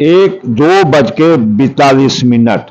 2:42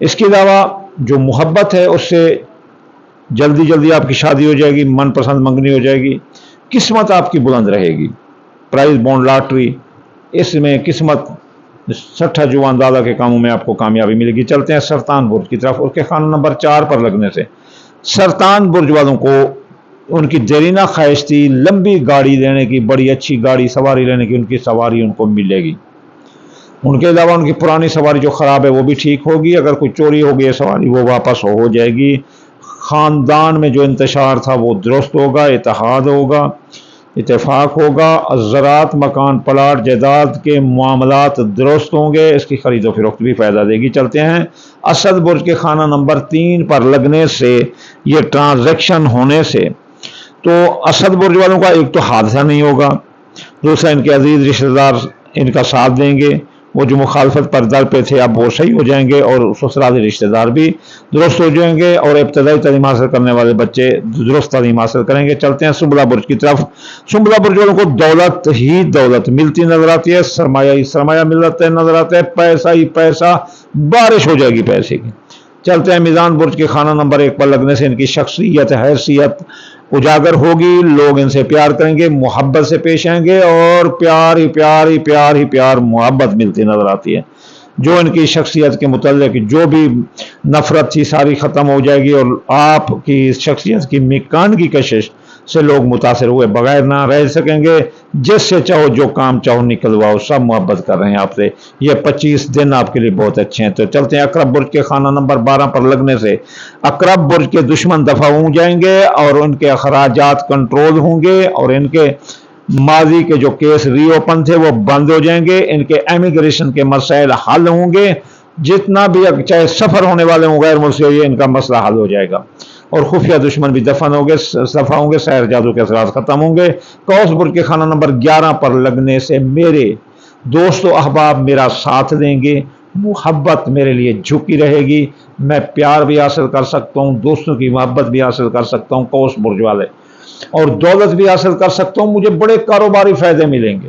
اس کے علاوہ جو محبت ہے اس سے جلدی جلدی آپ کی شادی ہو جائے گی، من پسند منگنی ہو جائے گی، قسمت آپ کی بلند رہے گی۔ پرائز بونڈ لاٹری، اس میں قسمت سٹھا جوان دادا کے کاموں میں آپ کو کامیابی ملے گی۔ چلتے ہیں سرطان برج کی طرف، اس کے خانہ نمبر 4 پر لگنے سے سرطان برج والوں کو ان کی دیرینہ خواہش تھی لمبی گاڑی لینے کی، بڑی اچھی گاڑی سواری لینے کی، ان کی سواری ان کو ملے گی۔ ان کے علاوہ ان کی پرانی سواری جو خراب ہے وہ بھی ٹھیک ہوگی، اگر کوئی چوری ہو گئی ہے سواری وہ واپس ہو جائے گی۔ خاندان میں جو انتشار تھا وہ درست ہوگا، اتحاد ہوگا، اتفاق ہوگا، زراعت، مکان، پلاٹ، جائیداد کے معاملات درست ہوں گے، اس کی خرید و فروخت بھی فائدہ دے گی۔ چلتے ہیں اسد برج کے خانہ نمبر 3 پر لگنے سے، یہ ٹرانزیکشن ہونے سے تو اسد برج والوں کا ایک تو حادثہ نہیں ہوگا، دوسرا ان کے عزیز رشتہ دار ان کا ساتھ دیں گے، وہ جو مخالفت پر در پہ تھے اب وہ صحیح ہو جائیں گے، اور سسرالی رشتہ دار بھی درست ہو جائیں گے، اور ابتدائی تعلیم حاصل کرنے والے بچے درست تعلیم حاصل کریں گے۔ چلتے ہیں سنبلہ برج کی طرف، سنبلہ برج والوں کو دولت ہی دولت ملتی نظر آتی ہے، سرمایہ ہی سرمایہ ملتا نظر آتا ہے، پیسہ ہی پیسہ، بارش ہو جائے گی پیسے کی۔ چلتے ہیں میزان برج کے خانہ نمبر 1 پر لگنے سے ان کی شخصیت حیثیت اجاگر ہوگی، لوگ ان سے پیار کریں گے، محبت سے پیش آئیں گے، اور پیار ہی پیار ہی پیار ہی پیار محبت ملتی نظر آتی ہے۔ جو ان کی شخصیت کے متعلق جو بھی نفرت تھی ساری ختم ہو جائے گی، اور آپ کی شخصیت کی مکان کی کشش سے لوگ متاثر ہوئے بغیر نہ رہ سکیں گے، جس سے چاہو جو کام چاہو نکلواؤ، سب محبت کر رہے ہیں آپ سے۔ یہ 25 دن آپ کے لیے بہت اچھے ہیں۔ تو چلتے ہیں عقرب برج کے خانہ نمبر 12 پر لگنے سے عقرب برج کے دشمن دفع ہو جائیں گے، اور ان کے اخراجات کنٹرول ہوں گے، اور ان کے ماضی کے جو کیس ری اوپن تھے وہ بند ہو جائیں گے، ان کے امیگریشن کے مسائل حل ہوں گے، جتنا بھی چاہے سفر ہونے والے ہوں غیر ملکی، ان کا مسئلہ حل ہو جائے گا، اور خفیہ دشمن بھی دفع ہوں گے، سحر جادو کے اثرات ختم ہوں گے۔ قوس برج کے خانہ نمبر 11 پر لگنے سے میرے دوست و احباب میرا ساتھ دیں گے، محبت میرے لیے جھکی رہے گی، میں پیار بھی حاصل کر سکتا ہوں، دوستوں کی محبت بھی حاصل کر سکتا ہوں قوس برج والے، اور دولت بھی حاصل کر سکتا ہوں، مجھے بڑے کاروباری فائدے ملیں گے،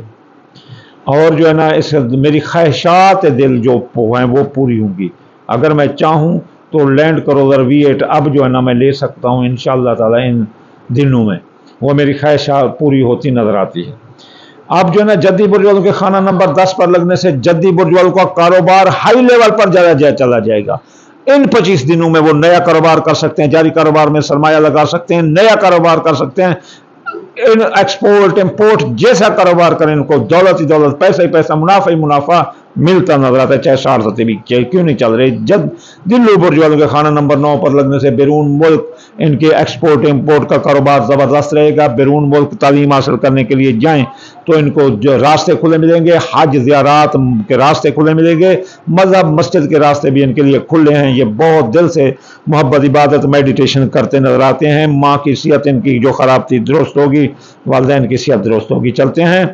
اور جو ہے نا اس میری خواہشات دل جو ہیں وہ پوری ہوں گی۔ اگر میں چاہوں تو لینڈ کروزر V8 اب جو ہے نا میں لے سکتا ہوں انشاءاللہ تعالی ان دنوں میں، وہ میری خواہشات پوری ہوتی نظر آتی ہے۔ اب جو ہے نا جدی برج والوں کے خانہ نمبر 10 پر لگنے سے جدی برج والوں کا کاروبار ہائی لیول پر چلا جائے گا۔ ان 25 دنوں میں وہ نیا کاروبار کر سکتے ہیں، جاری کاروبار میں سرمایہ لگا سکتے ہیں، نیا کاروبار کر سکتے ہیں، ایکسپورٹ امپورٹ جیسا کاروبار کریں، ان کو دولت ہی دولت، پیسہ ہی پیسہ، منافع ہی منافع ملتا نظر آتا ہے، چاہے 60 بھی کیوں نہیں چل رہے۔ دلو برج والوں کے خانہ نمبر 9 پر لگنے سے بیرون ملک ان کے ایکسپورٹ امپورٹ کا کاروبار زبردست رہے گا، بیرون ملک تعلیم حاصل کرنے کے لیے جائیں تو ان کو جو راستے کھلے ملیں گے، حج زیارات کے راستے کھلے ملیں گے، مذہب مسجد کے راستے بھی ان کے لیے کھلے ہیں، یہ بہت دل سے محبت عبادت میڈیٹیشن کرتے نظر آتے ہیں، ماں کی صحت ان کی جو خراب تھی درست ہوگی، والدین کی صحت درست ہوگی۔ چلتے ہیں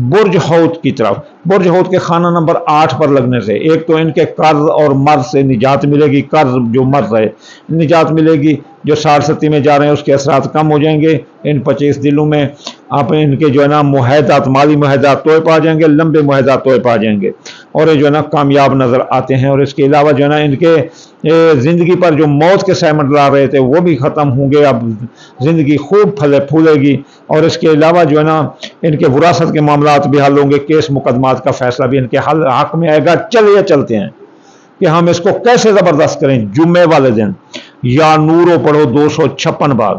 برج حوت کی طرف، برج حوت کے خانہ نمبر 8 پر لگنے سے ایک تو ان کے قرض اور مرض سے نجات ملے گی، قرض جو مرض ہے نجات ملے گی، جو 60 میں جا رہے ہیں اس کے اثرات کم ہو جائیں گے، ان 25 دنوں میں آپ ان کے جو ہے نا معاہدات، مالی معاہدات طے پا جائیں گے، لمبے معاہدات طے پا جائیں گے، اور یہ جو ہے نا کامیاب نظر آتے ہیں، اور اس کے علاوہ جو ہے نا ان کے زندگی پر جو موت کے سائمنٹ لا رہے تھے وہ بھی ختم ہوں گے، اب زندگی خوب پھولے گی، اور اس کے علاوہ جو ہے نا ان کے وراثت کے معاملات بھی حل ہوں گے، کیس مقدمات کا فیصلہ بھی ان کے حق میں آئے گا۔ چلیے چلتے ہیں کہ ہم اس کو کیسے زبردست کریں۔ جمعے والے دن یا نورو پڑھو 256 بار،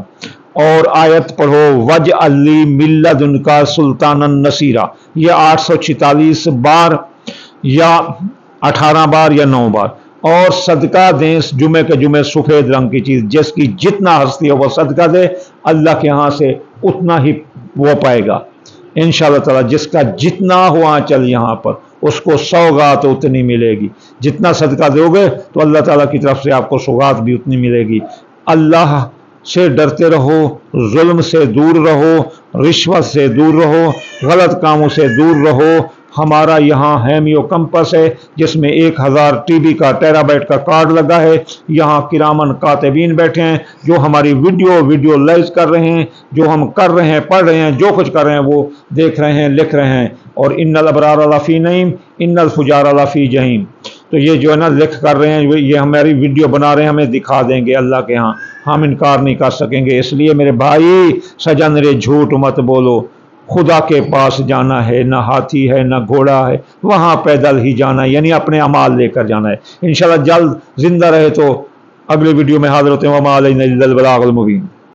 اور آیت پڑھو وجعل لی من لدنک سلطانا نصیرا، یہ 846 بار یا 18 بار یا 9 بار، اور صدقہ دیں جمعے کے جمعے سفید رنگ کی چیز، جس کی جتنا ہستی ہو وہ صدقہ دے، اللہ کے ہاں سے اتنا ہی وہ پائے گا انشاءاللہ تعالی، جس کا جتنا ہو آنچل یہاں پر اس کو سوغات اتنی ملے گی، جتنا صدقہ دو گے تو اللہ تعالیٰ کی طرف سے آپ کو سوغات بھی اتنی ملے گی۔ اللہ سے ڈرتے رہو، ظلم سے دور رہو، رشوت سے دور رہو، غلط کاموں سے دور رہو۔ ہمارا یہاں ہیمیو کمپس ہے جس میں 1000 TB کا ٹیرا بائٹ کا کارڈ لگا ہے، یہاں کرامن کاتبین بیٹھے ہیں جو ہماری ویڈیو لائز کر رہے ہیں، جو ہم کر رہے ہیں، پڑھ رہے ہیں، جو کچھ کر رہے ہیں وہ دیکھ رہے ہیں، لکھ رہے ہیں، اور ان الابرار لفی نعیم ان الفجار لفی جحیم۔ تو یہ جو ہے نا لکھ کر رہے ہیں، یہ ہماری ویڈیو بنا رہے ہیں، ہمیں دکھا دیں گے اللہ کے ہاں، ہم انکار نہیں کر سکیں گے۔ اس لیے میرے بھائی سجن رے جھوٹ مت بولو، خدا کے پاس جانا ہے، نہ ہاتھی ہے نہ گھوڑا ہے، وہاں پیدل ہی جانا ہے، یعنی اپنے اعمال لے کر جانا ہے۔ انشاءاللہ جلد زندہ رہے تو اگلی ویڈیو میں حاضر ہوتے ہیں۔ وما علینا الا البلاغ المبین۔